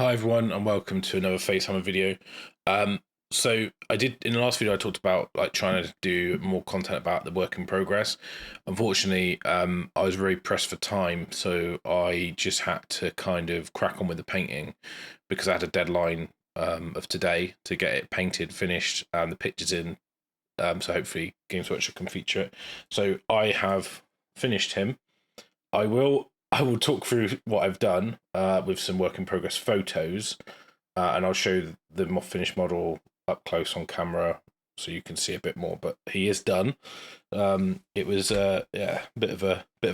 Hi everyone and welcome to another FaceHAMMER video. So I did in the last video I talked about like trying to do more content about the work in progress. Unfortunately, I was very pressed for time, so I just had to kind of crack on with the painting because I had a deadline of today to get it painted, finished, and the pictures in. So hopefully Games Workshop can feature it. So I have finished him. I will talk through what I've done with some work in progress photos, and I'll show the finished model up close on camera so you can see a bit more. But he is done. It was a bit of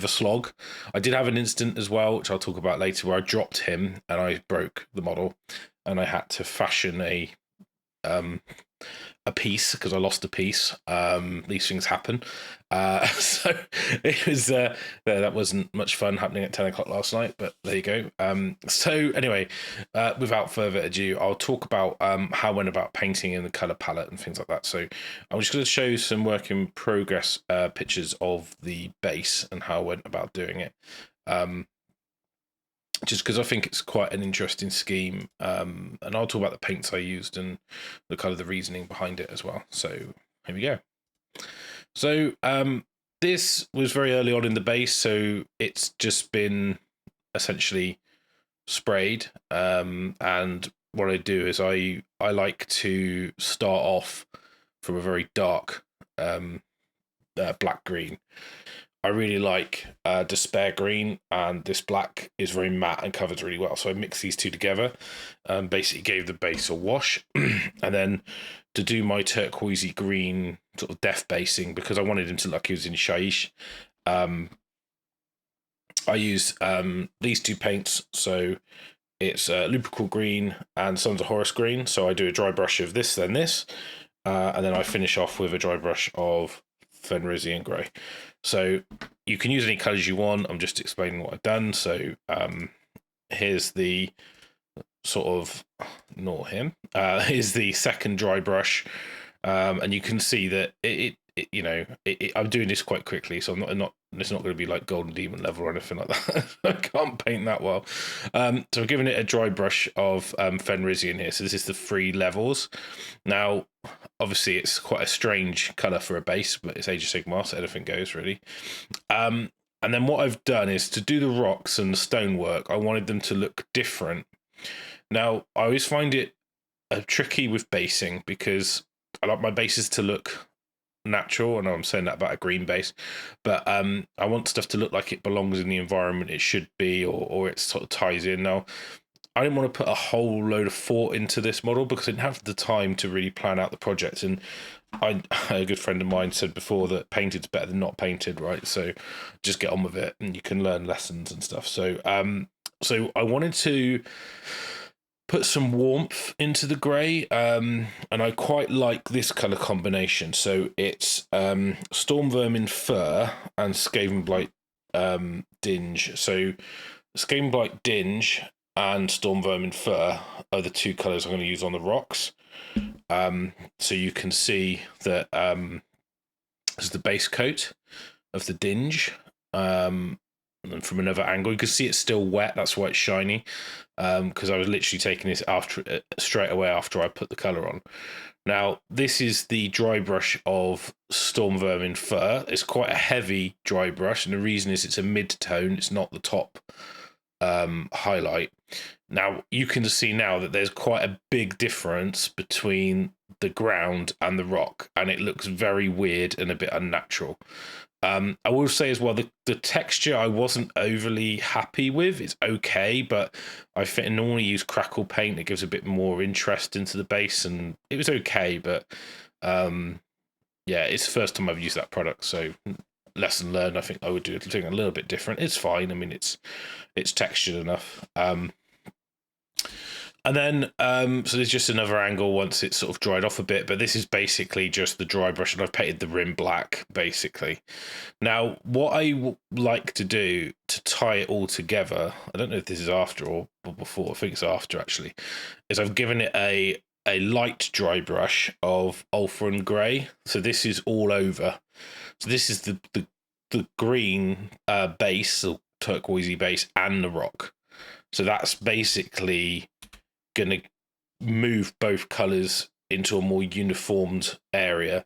a slog. I did have an incident as well, which I'll talk about later, where I dropped him and I broke the model, and I had to fashion a piece because I lost a piece. These things happen. So it was that wasn't much fun happening at 10 o'clock last night, but there you go. So anyway, without further ado, I'll talk about how I went about painting in the color palette and things like that. So I'm just going to show some work in progress pictures of the base and how I went about doing it. Just because I think it's quite an interesting scheme, and I'll talk about the paints I used and the kind of the reasoning behind it as well. So here we go. So this was very early on in the base, so it's just been essentially sprayed. And what I do is I like to start off from a very dark black green. I really like Despair Green, and this black is very matte and covers really well. So I mixed these two together, basically gave the base a wash. And then to do my turquoisey green sort of death basing, because I wanted him to look like he was in Shaiish, I use these two paints. So it's Lubrical Green and Sons of Horus Green. So I do a dry brush of this, then this, and then I finish off with a dry brush of Fenrisian Grey. So you can use any colors you want. I'm just explaining what I've done. So here's the sort of, ignore him. Here's the second dry brush, and you can see that I'm doing this quite quickly, so it's not going to be like Golden Demon level or anything like that. I can't paint that well. So I'm giving it a dry brush of Fenrisian here. So this is the 3 levels. Now, obviously, it's quite a strange color for a base, but it's Age of Sigmar, so anything goes really. And then what I've done is to do the rocks and the stonework, I wanted them to look different. Now, I always find it tricky with basing because I like my bases to look natural. I know I'm saying that about a green base, but I want stuff to look like it belongs in the environment it should be, or it sort of ties in. Now, I didn't want to put a whole load of thought into this model because I didn't have the time to really plan out the project. And a good friend of mine said before that painted's better than not painted, right? So just get on with it and you can learn lessons and stuff. So so I wanted to put some warmth into the grey, and I quite like this colour combination. So it's Storm Vermin Fur and Skaven Blight Dinge. So Skaven Blight Dinge and Storm Vermin Fur are the 2 colours I'm going to use on the rocks. So you can see that this is the base coat of the Dinge. And then from another angle, you can see it's still wet. That's why it's shiny. Because I was literally taking this straight away after I put the colour on. Now, this is the dry brush of Storm Vermin Fur. It's quite a heavy dry brush, and the reason is it's a mid-tone. It's not the top highlight. Now, you can see now that there's quite a big difference between the ground and the rock, and it looks very weird and a bit unnatural. I will say as well, the texture I wasn't overly happy with. It's okay, but I think I normally use crackle paint. It gives a bit more interest into the base, and it was okay, but yeah, it's the first time I've used that product, so lesson learned. I think I would do something a little bit different. It's fine. I mean, it's textured enough. And then, so there's just another angle once it's sort of dried off a bit, but this is basically just the dry brush, and I've painted the rim black, basically. Now, what I like to do to tie it all together, I don't know if this is after or before, I think it's after, actually, is I've given it a light dry brush of Ulthron Grey. So this is all over. So this is the green base, or turquoisey base, and the rock. So that's basically going to move both colors into a more uniformed area.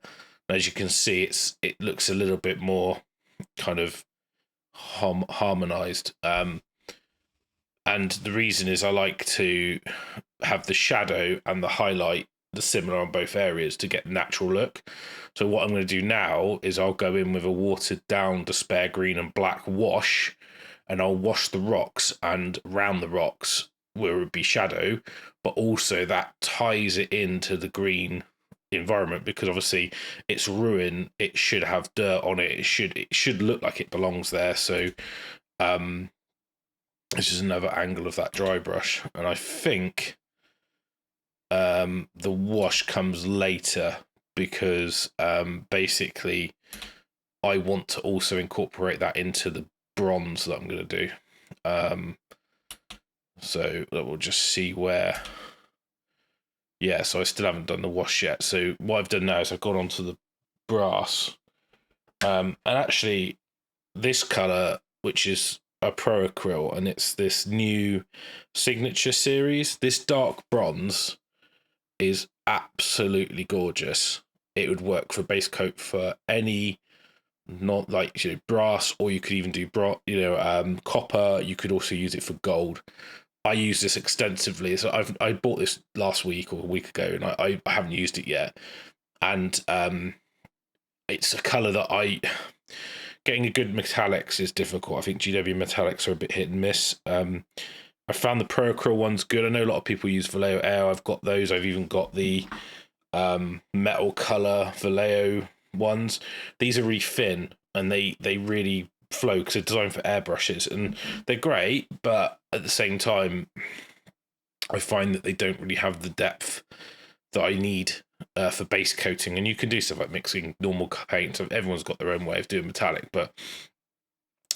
As you can see, it looks a little bit more kind of harmonized. And the reason is I like to have the shadow and the highlight the similar on both areas to get natural look. So what I'm going to do now is I'll go in with a watered down despair green and black wash, and I'll wash the rocks and round the rocks where it would be shadow, but also that ties it into the green environment, because obviously it's ruin, it should have dirt on it, it should look like it belongs there. So this is another angle of that dry brush, and I think the wash comes later because basically I want to also incorporate that into the bronze that I'm going to do. So we'll just see where. Yeah, so I still haven't done the wash yet. So what I've done now is I've gone on to the brass. And actually, this colour, which is a Pro Acryl, and it's this new signature series, this dark bronze is absolutely gorgeous. It would work for base coat for any, not like, brass, or you could even do copper. You could also use it for gold. I use this extensively. So I bought this last week or a week ago, and I haven't used it yet. And it's a color that getting a good metallics is difficult. I think GW metallics are a bit hit and miss. I found the Pro Acryl ones good. I know a lot of people use Vallejo Air. I've got those. I've even got the metal color Vallejo ones. These are really thin, and they really flow because they're designed for airbrushes, and they're great, but at the same time I find that they don't really have the depth that I need for base coating. And you can do stuff like mixing normal paint, so everyone's got their own way of doing metallic, but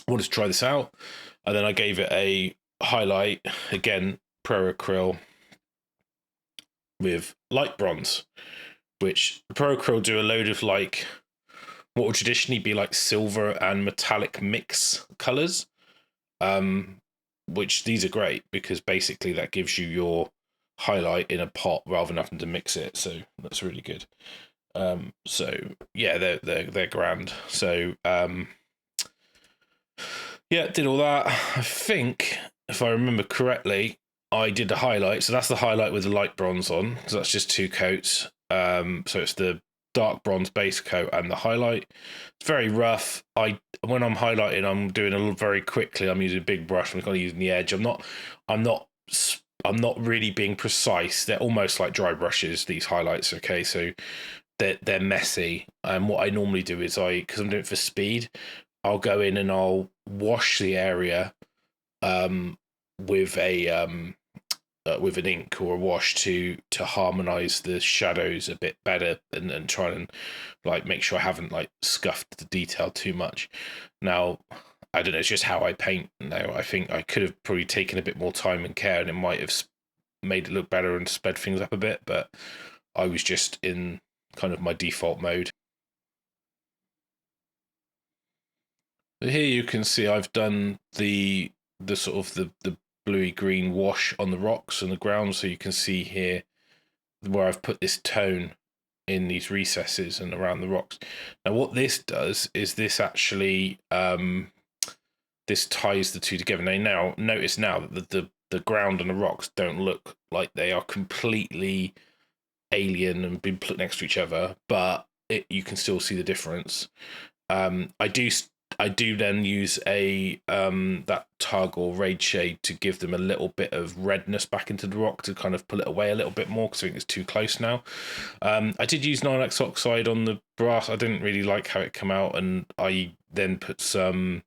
I wanted to try this out, and then I gave it a highlight, again Pro Acryl with light bronze, which Pro Acryl do a load of like what would traditionally be like silver and metallic mix colors, which these are great because basically that gives you your highlight in a pot rather than having to mix it. So that's really good. So yeah, they're grand. So yeah, did all that. I think if I remember correctly, I did the highlight. So that's the highlight with the light bronze on. So that's just 2 coats. So it's the dark bronze base coat and the highlight. It's very rough. When I'm highlighting, I'm doing a little very quickly. I'm using a big brush. I'm kind of using the edge. I'm not really being precise. They're almost like dry brushes, these highlights. Okay, so they're messy. And what I normally do is because I'm doing it for speed, I'll go in and I'll wash the area with an ink or a wash to harmonize the shadows a bit better, and try and like make sure I haven't like scuffed the detail too much. Now, I don't know, it's just how I paint now. I think I could have probably taken a bit more time and care, and it might have made it look better and sped things up a bit, but I was just in kind of my default mode. But here you can see I've done the sort of the bluey green wash on the rocks and the ground, so you can see here where I've put this tone in these recesses and around the rocks. Now what this does is this actually this ties the two together. Now notice now that the ground and the rocks don't look like they are completely alien and been put next to each other, but you can still see the difference. I do then use a that tug or raid shade to give them a little bit of redness back into the rock to kind of pull it away a little bit more, because I think it's too close now. I did use Nylax oxide on the brass. I didn't really like how it came out, and I then put some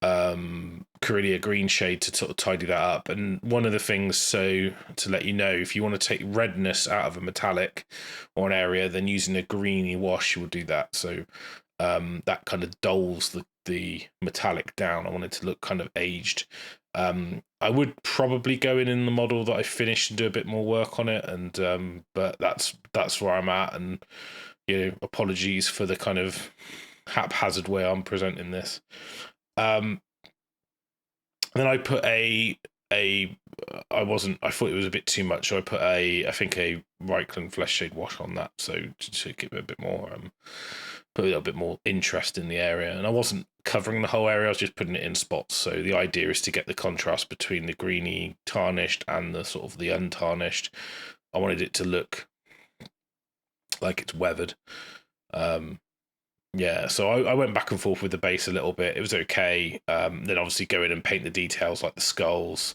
Corellia green shade to sort of tidy that up. And one of the things, so to let you know, if you want to take redness out of a metallic or an area, then using a greeny wash will do that. So that kind of dulls the metallic down. I want it to look kind of aged. I would probably go in the model that I finished and do a bit more work on it, and but that's where I'm at. And apologies for the kind of haphazard way I'm presenting this. Then I put a I thought it was a bit too much, so I put I think a Reikland Flesh Shade wash on that, so to give it a bit more, put a little bit more interest in the area. And I wasn't covering the whole area, I was just putting it in spots. So the idea is to get the contrast between the greeny tarnished and the sort of the untarnished. I wanted it to look like it's weathered. Yeah, so I went back and forth with the base a little bit. It was okay. Then obviously go in and paint the details like the skulls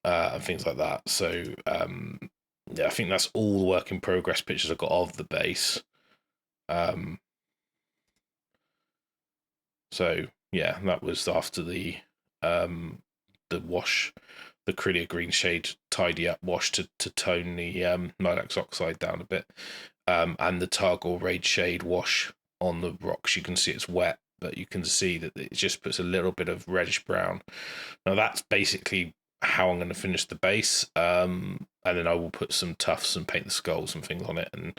and things like that. So yeah, I think that's all the work in progress pictures I got of the base. So yeah, that was after the wash, the Krylia green shade tidy up wash to tone the Nylax oxide down a bit, and the Targor raid shade wash on the rocks. You can see it's wet, but you can see that it just puts a little bit of reddish brown. Now that's basically how I'm going to finish the base, and then I will put some tufts and paint the skulls and things on it. And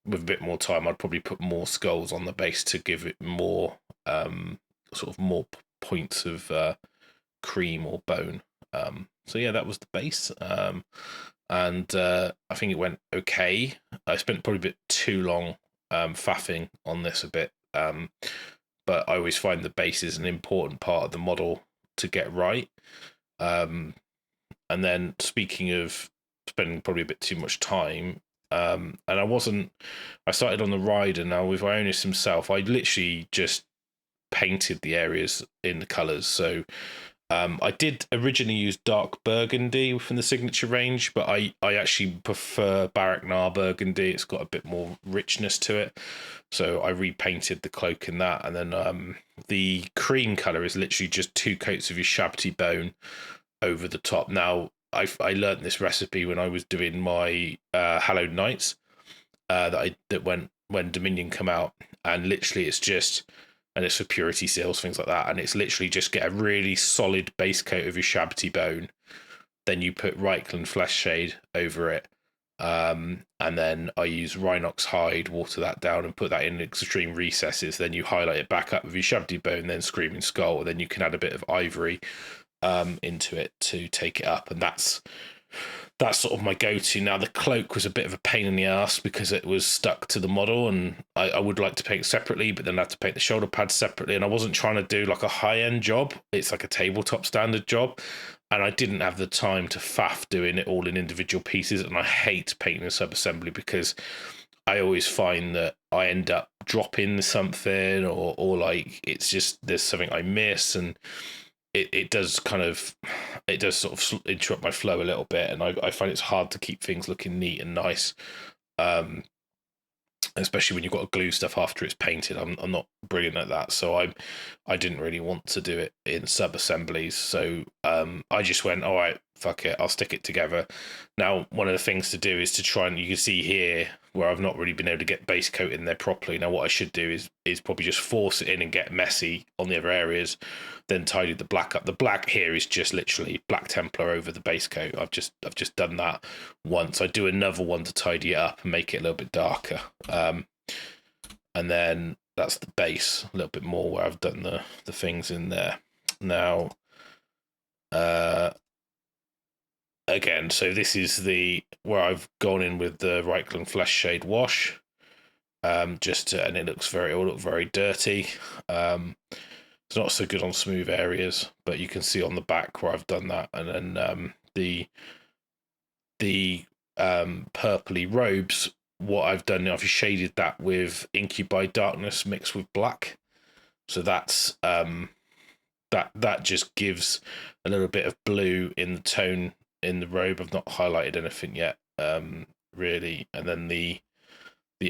with a bit more time, I'd probably put more skulls on the base to give it more sort of more points of cream or bone. So yeah, that was the base. And I think it went okay. I spent probably a bit too long faffing on this a bit, but I always find the base is an important part of the model to get right. And then speaking of spending probably a bit too much time, and I started on the rider. Now with Ionus himself, I literally just painted the areas in the colours. So I did originally use dark burgundy from the signature range, but I actually prefer Baraknar burgundy. It's got a bit more richness to it. So I repainted the cloak in that. And then the cream colour is literally just 2 coats of your Shabti bone over the top. Now, I learned this recipe when I was doing my Hallowed Knights that when Dominion come out, and literally it's just, and it's for purity seals, things like that, and it's literally just get a really solid base coat of your Shabti bone, then you put Reikland Flesh Shade over it, and then I use Rhinox hide, water that down and put that in extreme recesses, then you highlight it back up with your Shabti bone, then Screaming Skull, and then you can add a bit of ivory into it to take it up, and that's sort of my go-to. Now the cloak was a bit of a pain in the ass because it was stuck to the model, and I would like to paint it separately, but then I had to paint the shoulder pads separately, and I wasn't trying to do like a high-end job. It's like a tabletop standard job, and I didn't have the time to faff doing it all in individual pieces, and I hate painting a sub-assembly because I always find that I end up dropping something, or like it's just there's something I miss, and it does sort of interrupt my flow a little bit, and I find it's hard to keep things looking neat and nice, especially when you've got to glue stuff after it's painted. I'm not brilliant at that, so I didn't really want to do it in sub assemblies, so I just went, all right, fuck it, I'll stick it together. Now one of the things to do is to try, and you can see here where I've not really been able to get base coat in there properly. Now what I should do is probably just force it in and get messy on the other areas, then tidy the black up. The black here is just literally Black Templar over the base coat. I've just done that once. I do another one to tidy it up and make it a little bit darker, and then that's the base a little bit more where I've done the things in there. Now again, so this is where I've gone in with the Reikland Flesh Shade wash, and it looks very dirty. It's not so good on smooth areas, but you can see on the back where I've done that. And then the purpley robes, what I've done, I've shaded that with Incubi Darkness mixed with black. So that's that just gives a little bit of blue in the tone in the robe. I've not highlighted anything yet, really. And then the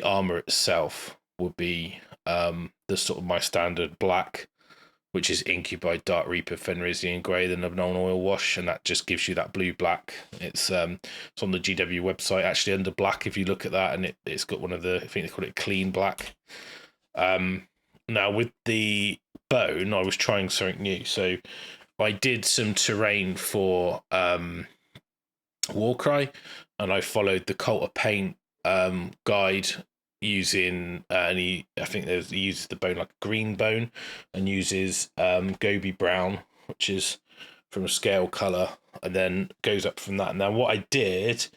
armor itself would be the sort of my standard black, which is Incubi Dark Reaper Fenrisian Grey, the non oil wash, and that just gives you that blue black. It's on the GW website actually under black if you look at that, and it's got one of the, I think they call it clean black. Now with the bone, I was trying something new, so I did some terrain for Warcry, and I followed the Cult of Paint guide using he uses the bone like a green bone, and uses Gobi Brown, which is from a scale color, and then goes up from that. And then what I did,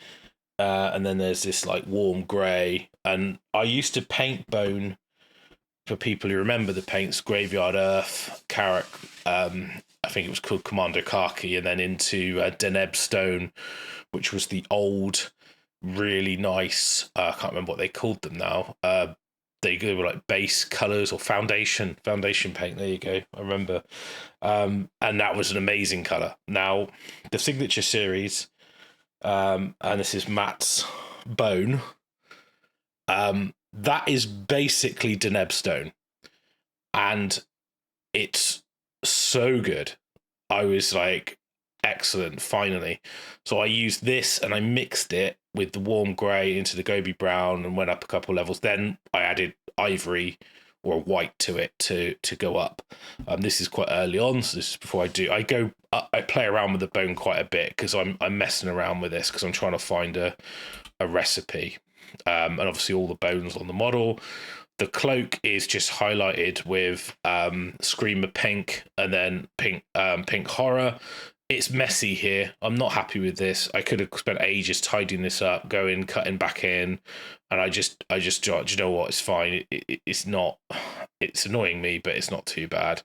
and then there's this like warm grey, and I used to paint bone, for people who remember the paints, Graveyard Earth, Carrick, I think it was called Commando Khaki, and then into Deneb Stone, which was the old, really nice, I can't remember what they called them now. They were like base colours or foundation paint. There you go. I remember. And that was an amazing colour. Now, the Signature series, and this is Matt's Bone, that is basically Deneb Stone. And it's so good. I was like, excellent, finally. So I used this and I mixed it with the warm grey into the Gobi Brown and went up a couple levels. Then I added ivory or white to it to go up. This is quite early on, so this is before I play around with the bone quite a bit because I'm messing around with this because I'm trying to find a recipe. And obviously all the bones on the model. The cloak is just highlighted with Screamer Pink and then Pink Horror. It's messy here. I'm not happy with this. I could have spent ages tidying this up, cutting back in, and I just do you know what? It's fine. It's not. It's annoying me, but it's not too bad.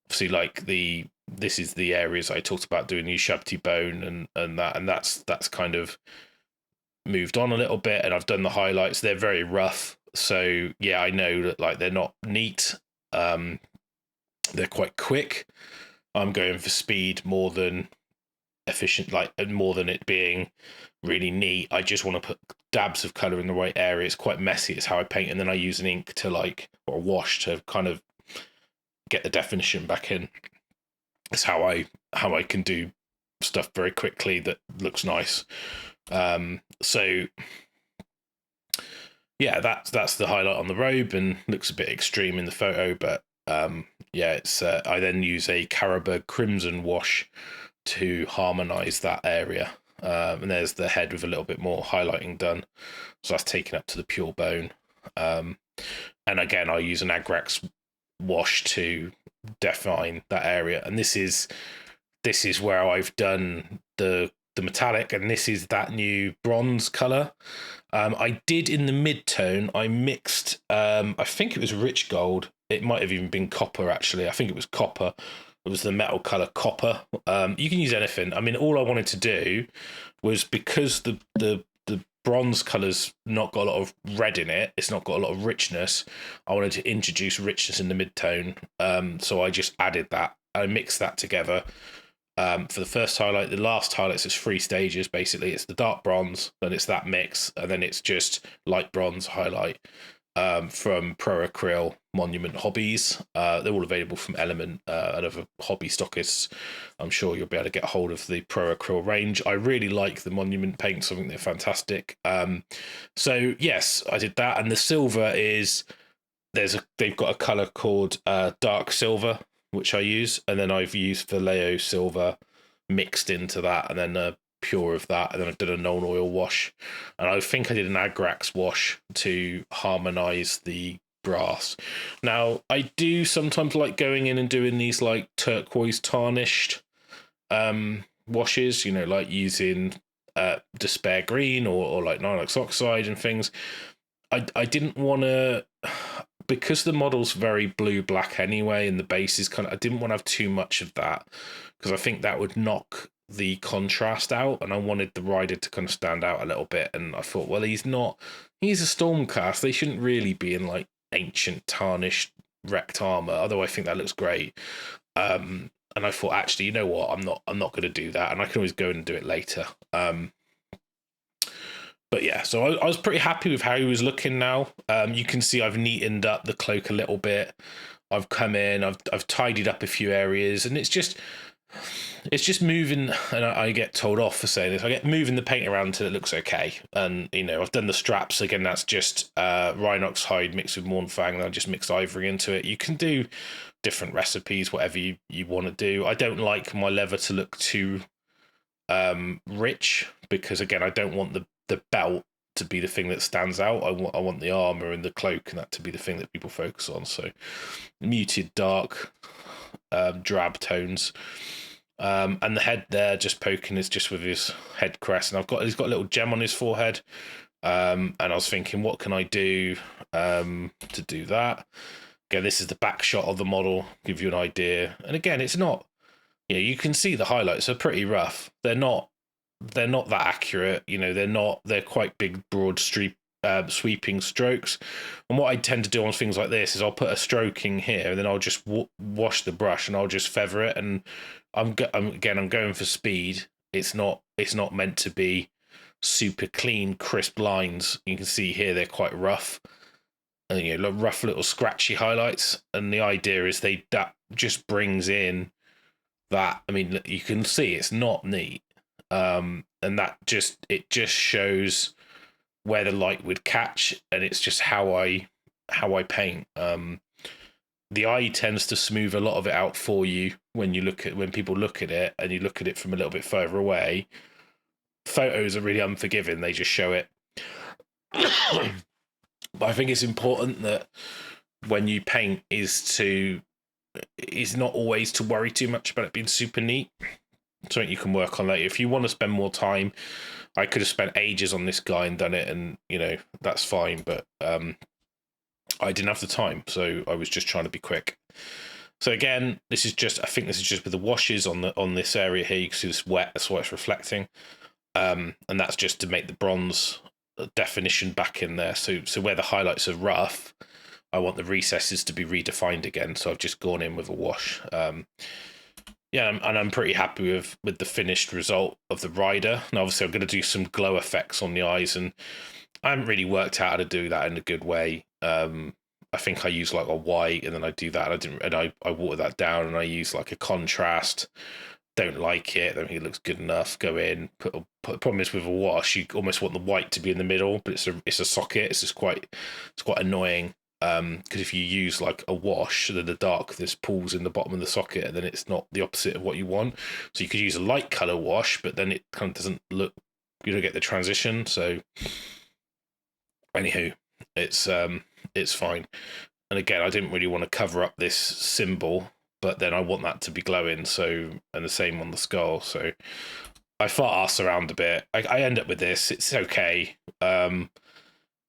Obviously, like this is the areas I talked about doing the Ushabti bone and that's kind of moved on a little bit, and I've done the highlights. They're very rough, so yeah, I know that like they're not neat. They're quite quick. I'm going for speed more than efficient, like more than it being really neat. I just want to put dabs of color in the right area. It's quite messy. It's how I paint, and then I use an ink to or a wash to kind of get the definition back in. It's how I can do stuff very quickly that looks nice. So yeah, that's the highlight on the robe, and looks a bit extreme in the photo, but yeah, it's I then use a Carroburg Crimson wash to harmonize that area, and there's the head with a little bit more highlighting done, so that's taken up to the pure bone. And again, I use an Agrax wash to define that area, and this is where I've done the metallic, and this is that new bronze color. I did in the mid-tone, I mixed I think it was rich gold. It might have even been copper, actually. I think it was copper. It was the metal color copper. You can use anything. I mean, all I wanted to do was, because the bronze color's not got a lot of red in it, it's not got a lot of richness, I wanted to introduce richness in the mid-tone. So I just added that. I mixed that together. For the first highlight. The last highlights is 3 stages, basically. It's the dark bronze, then it's that mix, and then it's just light bronze highlight from Pro Acryl Monument Hobbies. They're all available from Element and other hobby stockists. I'm sure you'll be able to get a hold of the Pro Acryl range. I really like the Monument paints. I think they're fantastic. So yes, I did that. And the silver is, they've got a color called dark silver, which I use, and then I've used Vallejo silver mixed into that, and then a pure of that, and then I did a known oil wash, and I think I did an Agrax wash to harmonize the brass. Now, I do sometimes like going in and doing these like turquoise tarnished washes, you know, like using Despair Green or like Nylox Oxide and things. I didn't want to, because the model's very blue-black anyway, and the base is kind of, I didn't want to have too much of that, because I think that would knock the contrast out, and I wanted the rider to kind of stand out a little bit. And I thought, well, he's a Stormcast. They shouldn't really be in like ancient tarnished wrecked armor, although I think that looks great. And I thought, actually, you know what, I'm not going to do that, and I can always go and do it later. But yeah, so I was pretty happy with how he was looking now. You can see I've neatened up the cloak a little bit. I've come in, I've tidied up a few areas, and it's just moving. And I get told off for saying this. I get moving the paint around until it looks okay. And you know, I've done the straps again. That's just Rhinox hide mixed with Mornfang, and I just mixed ivory into it. You can do different recipes, whatever you want to do. I don't like my leather to look too rich, because again, I don't want the belt to be the thing that stands out. I want the armor and the cloak and that to be the thing that people focus on. So muted dark drab tones. And the head there just poking is just with his head crest, and he's got a little gem on his forehead. And I was thinking, what can I do to do that? Again, this is the back shot of the model, give you an idea. And again, it's not, you can see the highlights are pretty rough. They're not that accurate. They're quite big, broad sweeping strokes. And what I tend to do on things like this is I'll put a stroking here, and then I'll just wash the brush, and I'll just feather it. And I'm going for speed. It's not meant to be super clean, crisp lines. You can see here they're quite rough, and rough little scratchy highlights. And the idea is that just brings in that. I mean, you can see it's not neat, and that just shows where the light would catch, and it's just how I paint. The eye tends to smooth a lot of it out for you when people look at it, and you look at it from a little bit further away. Photos are really unforgiving; they just show it. But I think it's important that when you paint is not always to worry too much about it being super neat. Something you can work on later. If you want to spend more time, I could have spent ages on this guy and done it, and that's fine. But I didn't have the time, so I was just trying to be quick. So again, I think this is just with the washes on this area here. You can see this wet, that's why it's reflecting, and that's just to make the bronze definition back in there. So where the highlights are rough, I want the recesses to be redefined again. So I've just gone in with a wash. And I'm pretty happy with the finished result of the rider. And obviously I'm going to do some glow effects on the eyes, and I haven't really worked out how to do that in a good way. I think I use like a white, and then I do that, and I water that down, and I use like a contrast. Don't like it. I don't think it looks good enough. Go in. Problem is with a wash, you almost want the white to be in the middle, but it's a socket. It's quite annoying. Because if you use like a wash, then the darkness pulls in the bottom of the socket, and then it's not the opposite of what you want. So you could use a light color wash, but then it kind of doesn't look. You don't get the transition. So, anywho, it's fine. And again, I didn't really want to cover up this symbol, but then I want that to be glowing. So, and the same on the skull. So I fart-ass around a bit. I end up with this. It's okay. And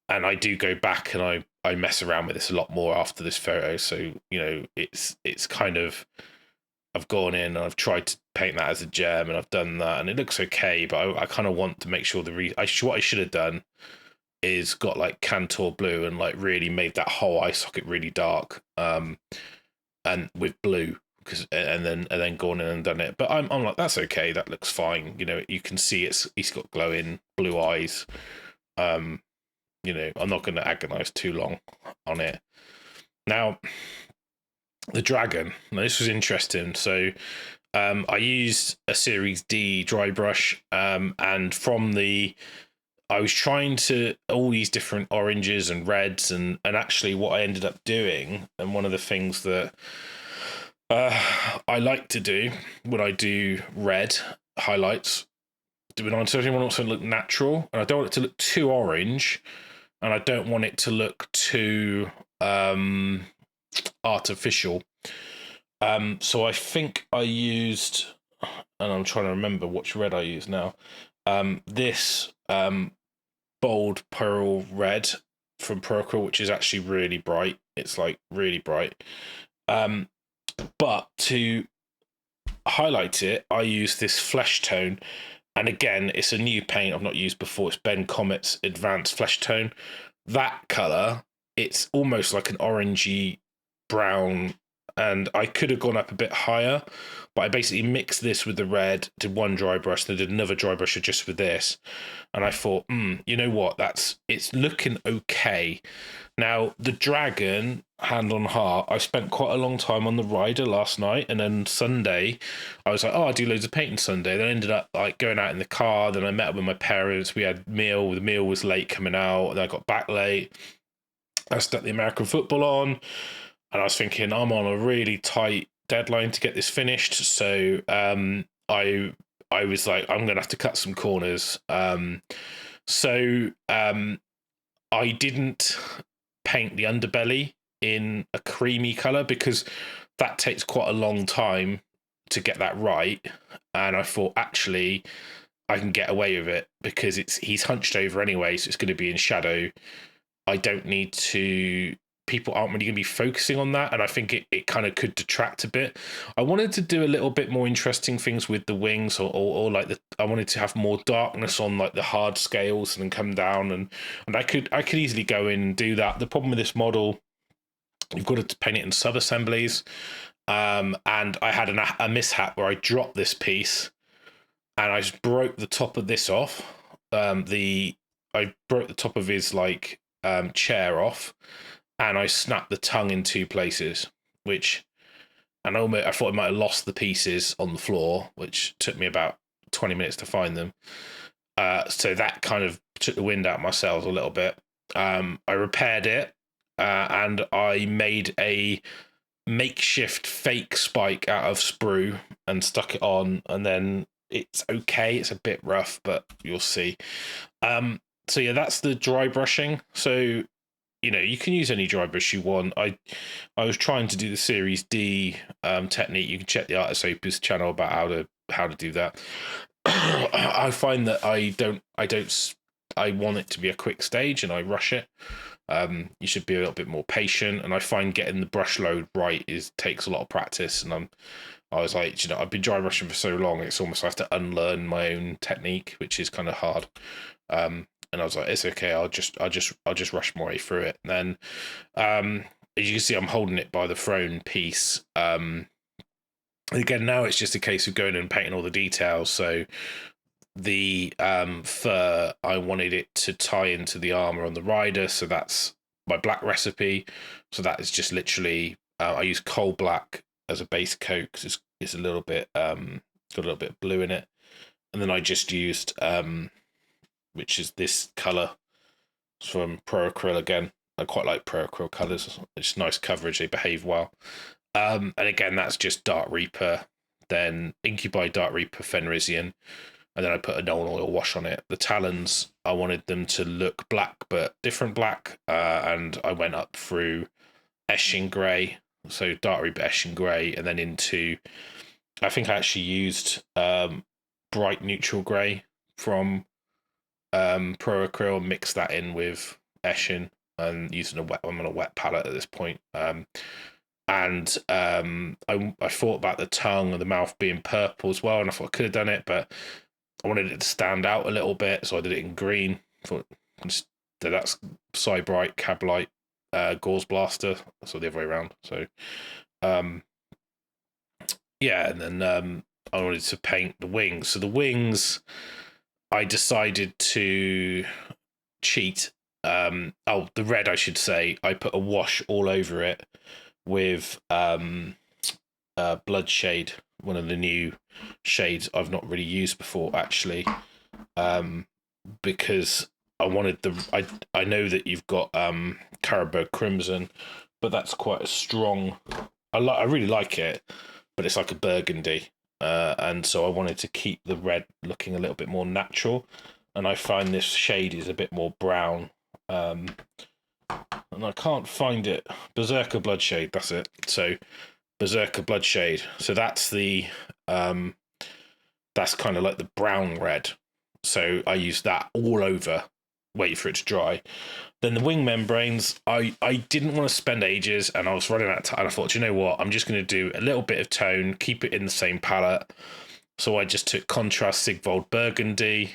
I do go back and I mess around with this a lot more after this photo. So, it's kind of, I've gone in and I've tried to paint that as a gem, and I've done that, and it looks okay, but I kind of want to make sure what I should have done is got like Cantor blue and like really made that whole eye socket really dark, and with blue, and then gone in and done it. But I'm like, that's okay, that looks fine. You can see he's got glowing blue eyes. I'm not going to agonize too long on it. Now, the dragon. Now, this was interesting. So I used a Series D dry brush, and I was trying to all these different oranges and reds, and actually what I ended up doing, and one of the things that I like to do when I do red highlights, when I want to look natural, and I don't want it to look too orange, and I don't want it to look too artificial. So I think I used, and I'm trying to remember which red I use now. This bold pearl red from Referral, which is actually really bright. It's like really bright. But to highlight it, I use this flesh tone. And again, it's a new paint I've not used before. It's Ben Comet's Advanced Flesh Tone. That colour, it's almost like an orangey brown, and I could have gone up a bit higher, but I basically mixed this with the red, did one dry brush, then did another dry brush just with this, and I thought, you know what, it's looking okay. Now, the dragon, hand on heart, I spent quite a long time on the rider last night, and then Sunday, I was like, I do loads of painting Sunday. Then I ended up like going out in the car, then I met up with my parents, we had meal, the meal was late coming out, and I got back late. I stuck the American football on, and I was thinking, I'm on a really tight deadline to get this finished, so I was like, I'm going to have to cut some corners. So I didn't paint the underbelly in a creamy colour, because that takes quite a long time to get that right, and I thought actually I can get away with it because he's hunched over anyway, so it's going to be in shadow. I don't need to. People aren't really going to be focusing on that, and I think it kind of could detract a bit. I wanted to do a little bit more interesting things with the wings, or like I wanted to have more darkness on like the hard scales and then come down, and I could easily go in and do that. The problem with this model, you've got to paint it in sub assemblies, and I had a mishap where I dropped this piece, and I just broke the top of this off. I broke the top of his like chair off, and I snapped the tongue in 2 places, and I thought I might have lost the pieces on the floor, which took me about 20 minutes to find them. So that kind of took the wind out of my sails a little bit. I repaired it, and I made a makeshift fake spike out of sprue and stuck it on, and then it's okay. It's a bit rough, but you'll see. So yeah, that's the dry brushing. So you can use any dry brush you want. I was trying to do the Series D technique. You can check the Artist Opus channel about how to do that. I find that I want it to be a quick stage, and I rush it. You should be a little bit more patient, and I find getting the brush load right takes a lot of practice. And I was like, I've been dry brushing for so long, it's almost like I have to unlearn my own technique, which is kind of hard. And I was like, it's okay. I'll just rush my way through it. And then, as you can see, I'm holding it by the throne piece. Again, now it's just a case of going and painting all the details. So the fur, I wanted it to tie into the armor on the rider. So that's my black recipe. So that is just literally, I use coal black as a base coat because it's a little bit, got a little bit of blue in it. And then I just used, which is this color from Pro Acryl again. I quite like Pro Acryl colors. It's nice coverage. They behave well. And again, that's just Dark Reaper, then Incubi Dark Reaper Fenrisian, and then I put a Nuln Oil wash on it. The talons, I wanted them to look black, but different black, and I went up through Eshin Grey, so Dark Reaper Eshin Grey, and then into, I think I actually used Bright Neutral Grey from Pro Acryl, mixed that in with Eshin, and using I'm on a wet palette at this point. And I thought about the tongue and the mouth being purple as well, and I thought I could have done it, but I wanted it to stand out a little bit, so I did it in green. Thought that's Cybrite, Cablite, Gauze Blaster, so the other way around. So yeah, and then I wanted to paint the wings. So the wings, I decided to cheat. The red, I should say, I put a wash all over it with Bloodshade, one of the new shades I've not really used before, actually, because I wanted I know that you've got Caribou Crimson, but that's quite a strong. I really like it, but it's like a burgundy, and so I wanted to keep the red looking a little bit more natural, and I find this shade is a bit more brown. And I can't find it. Berserker Bloodshade, that's it. So Berserker Bloodshade. So that's the that's kind of like the brown red. So I use that all over, wait for it to dry. Then the wing membranes, I didn't want to spend ages, and I was running out of time. I thought, you know what, I'm just going to do a little bit of tone, keep it in the same palette. So I just took Contrast Sigvold Burgundy,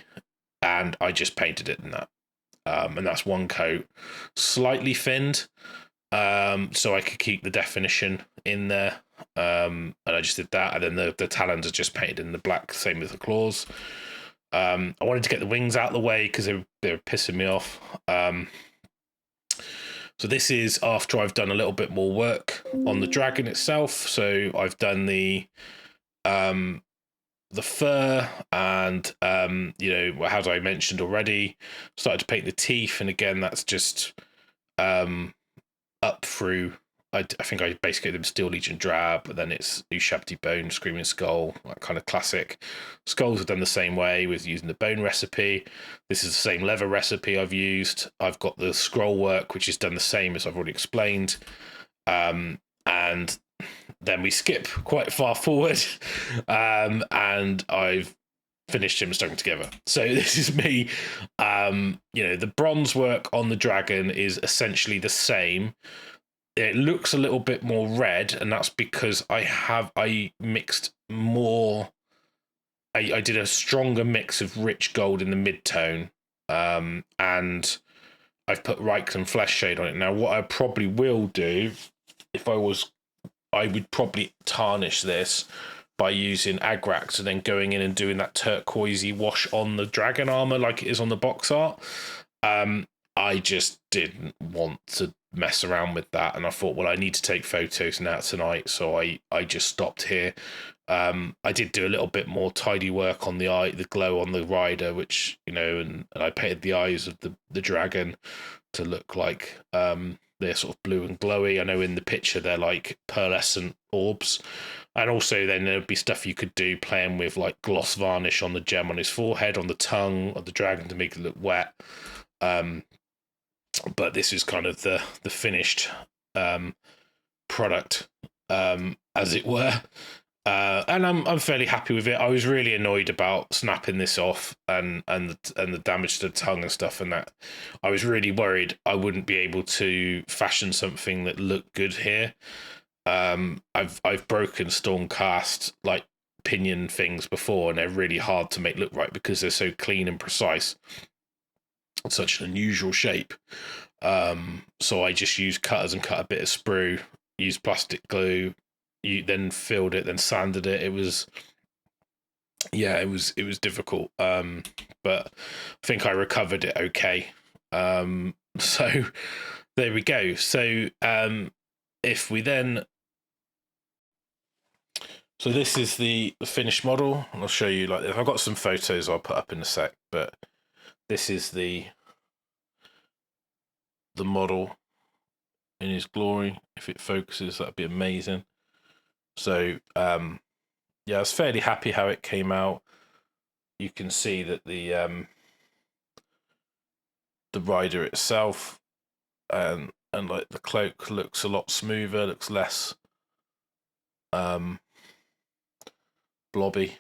and I just painted it in that. And that's one coat, slightly thinned, so I could keep the definition in there. And I just did that, and then the talons are just painted in the black, same with the claws. I wanted to get the wings out of the way because they were pissing me off. So this is after I've done a little bit more work on the dragon itself. So I've done the fur, and as I mentioned already, started to paint the teeth, and again that's just up through, I think I basically did Steel Legion Drab, but then it's Ushabti Bone, Screaming Skull, that kind of classic. Skulls are done the same way with using the bone recipe. This is the same leather recipe I've used. I've got the scroll work, which is done the same as I've already explained, and then we skip quite far forward, and I've finished him stuck together. So this is me. You know, the bronze work on the dragon is essentially the same. It looks a little bit more red, and that's because I mixed more. I did a stronger mix of rich gold in the mid-tone, and I've put Reikland Flesh Shade on it. Now, what I probably will do, if I would probably tarnish this by using Agrax and then going in and doing that turquoisey wash on the dragon armor like it is on the box art. I just didn't want to mess around with that, and I thought, well, I need to take photos now tonight, so I just stopped here. I did do a little bit more tidy work on the glow on the rider, which, you know, and I painted the eyes of the dragon to look like they're sort of blue and glowy. I know in the picture they're like pearlescent orbs. And also then there'd be stuff you could do playing with like gloss varnish on the gem on his forehead, on the tongue of the dragon to make it look wet. But this is kind of the finished product, as it were. And I'm fairly happy with it. I was really annoyed about snapping this off and the damage to the tongue and stuff, and that I was really worried I wouldn't be able to fashion something that looked good here. I've broken Stormcast like pinion things before, and they're really hard to make look right because they're so clean and precise. It's such an unusual shape. So I just used cutters and cut a bit of sprue, used plastic glue. You then filled it, then sanded it. It was difficult, but I think I recovered it okay. So there we go. So if we then, so this is the finished model, and I'll show you like this. I've got some photos I'll put up in a sec, but this is the model in his glory. If it focuses, that'd be amazing. So yeah, I was fairly happy how it came out. You can see that the rider itself and like the cloak looks a lot smoother, looks less blobby.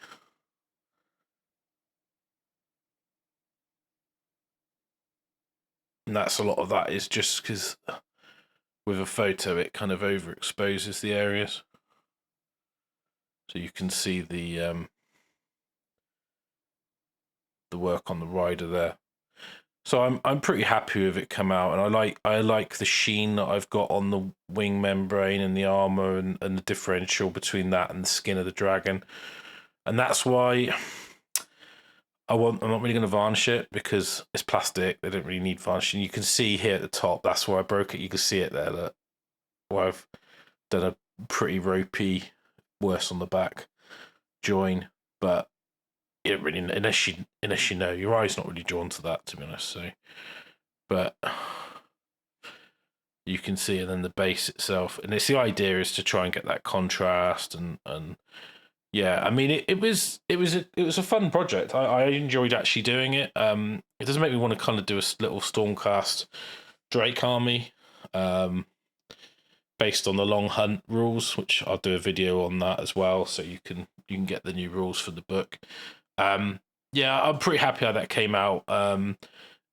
And that's a lot of that is just because with a photo it kind of overexposes the areas. So you can see the work on the rider there. So I'm pretty happy with it come out, and I like the sheen that I've got on the wing membrane and the armor and the differential between that and the skin of the dragon. And that's why I'm not really going to varnish it because it's plastic. They don't really need varnishing. You can see here at the top, that's where I broke it. You can see it there, look, where I've done a pretty ropey, worse on the back join, but you don't really, unless you know, your eye's not really drawn to that, to be honest. So, but you can see, and then the base itself, and it's the idea is to try and get that contrast and yeah, I mean it was a fun project. I enjoyed actually doing it. It doesn't make me want to kind of do a little Stormcast Drake army, based on the Long Hunt rules, which I'll do a video on that as well, so you can get the new rules for the book. Yeah, I'm pretty happy how that came out.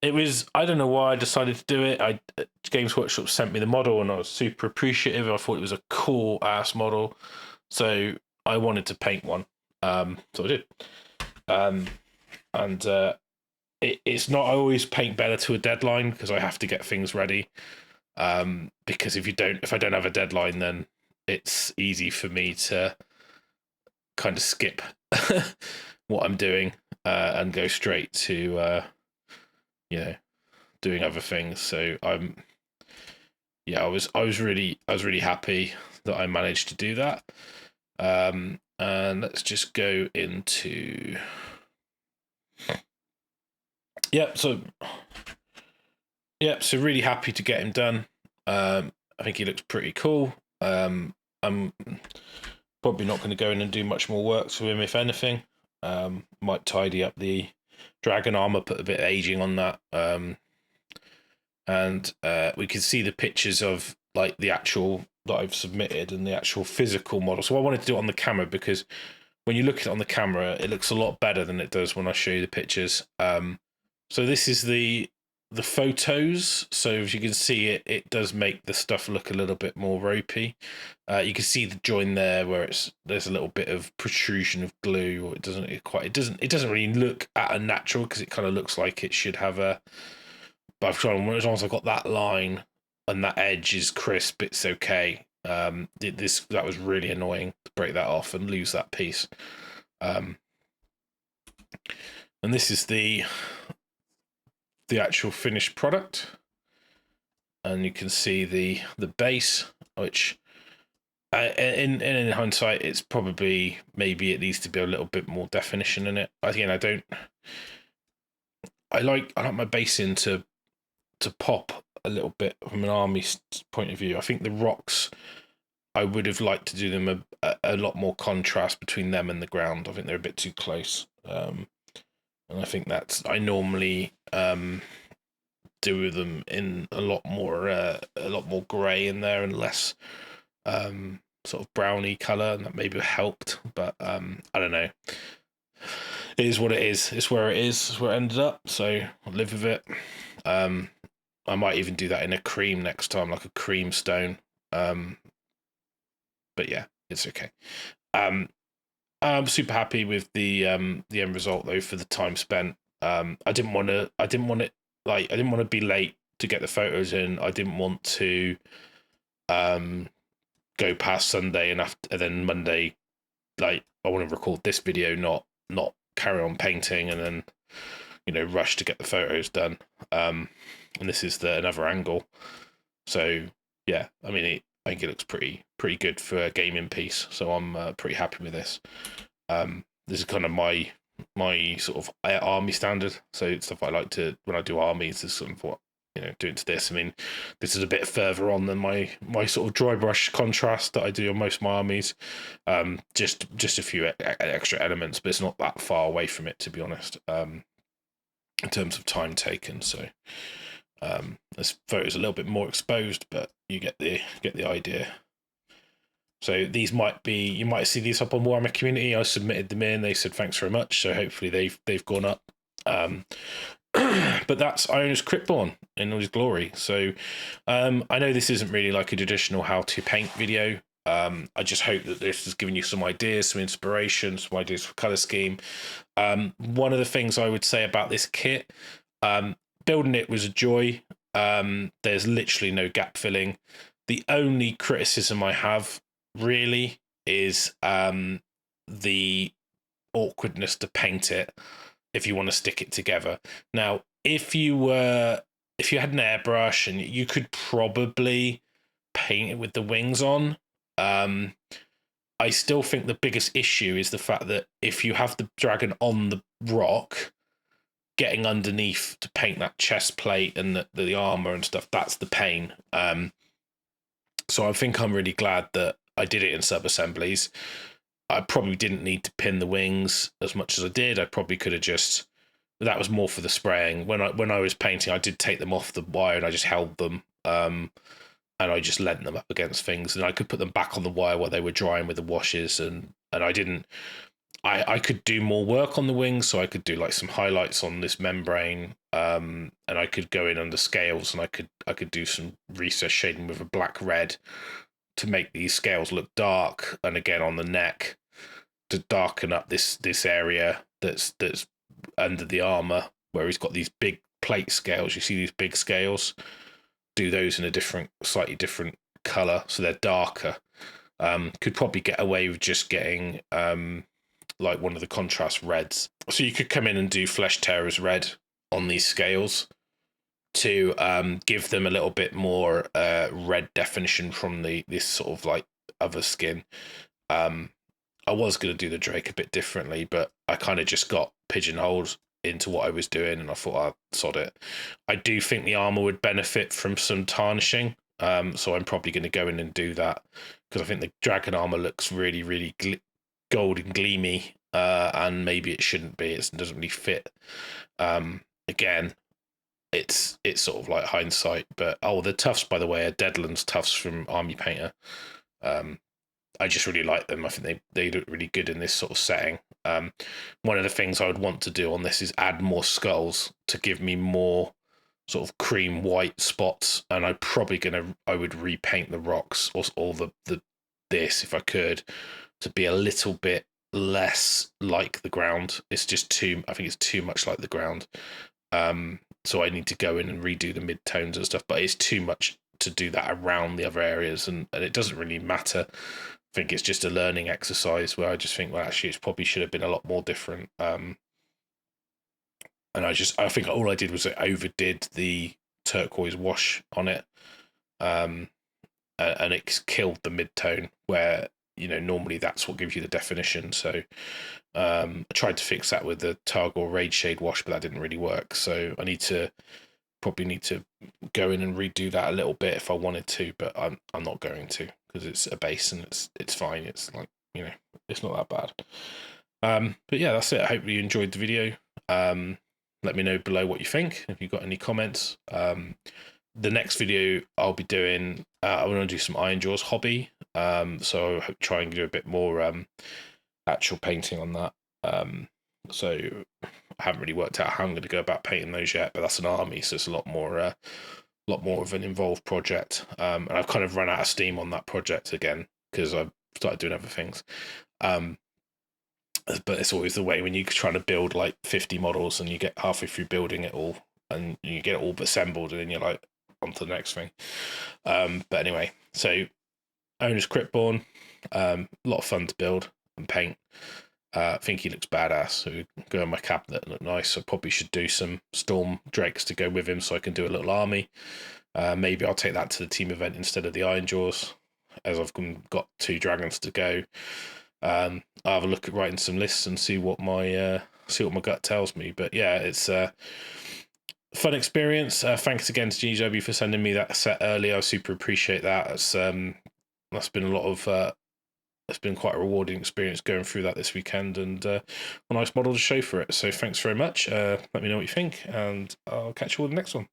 It was, I don't know why I decided to do it. Games Workshop sent me the model, and I was super appreciative. I thought it was a cool ass model, so I wanted to paint one. So I did. It's not, I always paint better to a deadline because I have to get things ready. Because if I don't have a deadline, then it's easy for me to kind of skip what I'm doing and go straight to doing other things. So I was really happy that I managed to do that. And let's just go into so really happy to get him done. I think he looks pretty cool. I'm probably not going to go in and do much more work to him, if anything. Might tidy up the dragon armor, put a bit of aging on that. And we can see the pictures of like the actual that I've submitted and the actual physical model. So I wanted to do it on the camera because when you look at it on the camera, it looks a lot better than it does when I show you the pictures. So this is the photos. So as you can see, it does make the stuff look a little bit more ropey. You can see the join there where there's a little bit of protrusion of glue, or it doesn't really look at a natural, because it kind of looks like it should have a. But I've tried, as long as I've got that line and that edge is crisp, it's okay. That was really annoying to break that off and lose that piece. And this is the actual finished product, and you can see the base, which in hindsight, it's probably, maybe it needs to be a little bit more definition in it. Again, I like my basing to pop a little bit from an army point of view. I think the rocks, I would have liked to do them a lot more contrast between them and the ground. I think they're a bit too close. And I think I normally do them in a lot more grey in there and less sort of browny colour, and that maybe helped. But I don't know. It is what it is. It's where it is. It's where it ended up. So I'll live with it. I might even do that in a cream next time, like a cream stone. But yeah, it's okay. I'm super happy with the end result though, for the time spent. I didn't want to be late to get the photos in. I didn't want to go past Sunday and then Monday, like, I want to record this video, not carry on painting and then, you know, rush to get the photos done. And this is another angle. So yeah, I mean, I think it looks pretty good for a gaming piece. So I'm pretty happy with this. This is kind of my sort of army standard. So stuff I like to, when I do armies, is sort of what, you know, doing to this. I mean, this is a bit further on than my sort of dry brush contrast that I do on most of my armies. Just a few extra elements, but it's not that far away from it, to be honest. In terms of time taken. So this photo's a little bit more exposed, but you get the idea. So these you might see these up on Warhammer Community. I submitted them in. They said thanks very much. So hopefully they've gone up. But that's Ionus Cryptborn in all his glory. So I know this isn't really like a traditional how to paint video. I just hope that this has given you some ideas, some inspiration, some ideas for color scheme. One of the things I would say about this kit, building it was a joy. There's literally no gap filling. The only criticism I have really is the awkwardness to paint it if you want to stick it together. Now, if you had an airbrush, and you could probably paint it with the wings on, I still think the biggest issue is the fact that if you have the dragon on the rock, getting underneath to paint that chest plate and the armor and stuff, that's the pain. So I think I'm really glad that I did it in sub-assemblies. I probably didn't need to pin the wings as much as I did. I probably could have just... That was more for the spraying. When I was painting, I did take them off the wire and I just held them. And I just leant them up against things. And I could put them back on the wire while they were drying with the washes. And I didn't... I could do more work on the wings, so I could do like some highlights on this membrane, and I could go in under scales, and I could do some recess shading with a black red to make these scales look dark, and again on the neck to darken up this area that's under the armor where he's got these big plate scales. You see these big scales? Do those in a slightly different color, so they're darker. Could probably get away with just getting like one of the contrast reds. So you could come in and do Flesh Tearers red on these scales to give them a little bit more red definition from this sort of like other skin. I was going to do the Drake a bit differently, but I kind of just got pigeonholed into what I was doing, and I thought I'd sod it. I do think the armor would benefit from some tarnishing, so I'm probably going to go in and do that, because I think the dragon armor looks really, really gold and gleamy, and maybe it shouldn't be. It doesn't really fit. Again, it's sort of like hindsight. But oh, the tufts, by the way, are Deadlands tufts from Army Painter. I just really like them. I think they look really good in this sort of setting. One of the things I would want to do on this is add more skulls to give me more sort of cream white spots, and I would repaint the rocks or the this if I could, to be a little bit less like the ground. It's just I think it's too much like the ground. So I need to go in and redo the mid-tones and stuff, but it's too much to do that around the other areas, and it doesn't really matter. I think it's just a learning exercise where I just think, well, actually, it probably should have been a lot more different. And I think all I did was I overdid the turquoise wash on it, and it killed the mid-tone where, you know, normally that's what gives you the definition. So I tried to fix that with the Targor Raid Shade wash, but that didn't really work. So I probably need to go in and redo that a little bit if I wanted to, but I'm not going to, because it's a base and it's fine. It's like, you know, it's not that bad. But yeah, that's it. I hope you enjoyed the video. Let me know below what you think, if you've got any comments. The next video I'll be doing, I want to do some Iron Jaws hobby. So I hope try and do a bit more actual painting on that. So I haven't really worked out how I'm going to go about painting those yet, but that's an army, so it's a lot more of an involved project. And I've kind of run out of steam on that project again because I've started doing other things. But it's always the way when you're trying to build like 50 models and you get halfway through building it all and you get it all assembled and then you're like, on to the next thing. But anyway, so Ionus Cryptborn, a lot of fun to build and paint. I think he looks badass, so go in my cabinet, look nice. I probably should do some Storm Drakes to go with him so I can do a little army. Maybe I'll take that to the team event instead of the Iron Jaws, as I've got 2 dragons to go. I'll have a look at writing some lists and see what my gut tells me. But yeah, it's fun experience. Thanks again to GW for sending me that set earlier. I super appreciate that. That's been a lot of it's been quite a rewarding experience going through that this weekend, and a nice model to show for it. So thanks very much. Let me know what you think, and I'll catch you all in the next one.